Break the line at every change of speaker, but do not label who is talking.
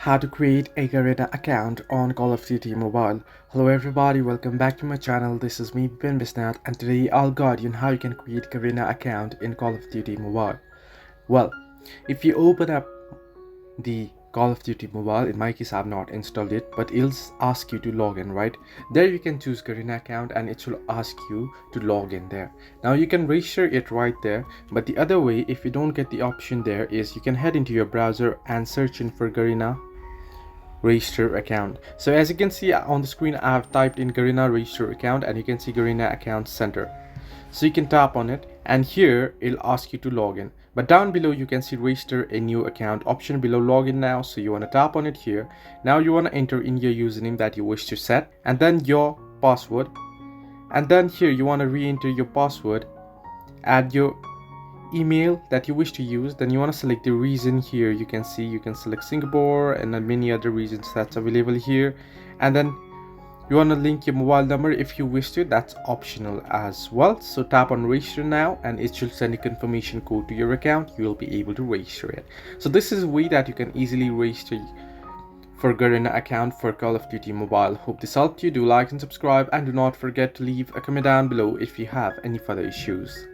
How to create a Garena account on Call of Duty Mobile. Hello everybody, welcome back to my channel. This is me Ben Bisnath, and today I'll guide you on how you can create Garena account in Call of Duty Mobile. Well, if you open up the Call of Duty Mobile, in my case I've not installed it, but it'll ask you to log in, right? There you can choose Garena account and it will ask you to log in there. Now you can register it right there, but the other way, if you don't get the option there, is you can head into your browser and search in for Garena register account. So as you can see on the screen, I have typed in Garena register account and you can see Garena account center. So you can tap on it and here it'll ask you to log in, but down below you can see register a new account option below login now. So you want to tap on it here. Now you want to enter in your username that you wish to set and then your password, and then here you want to re-enter your password, add your email that you wish to use, then you want to select the region. Here you can see you can select Singapore and then many other regions that's available here, and then you want to link your mobile number if you wish to, that's optional as well. So tap on register now and it should send a confirmation code to your account. You will be able to register it. So this is a way that you can easily register for Garena account for Call of Duty Mobile. Hope this helped you. Do like and subscribe, and do not forget to leave a comment down below if you have any further issues.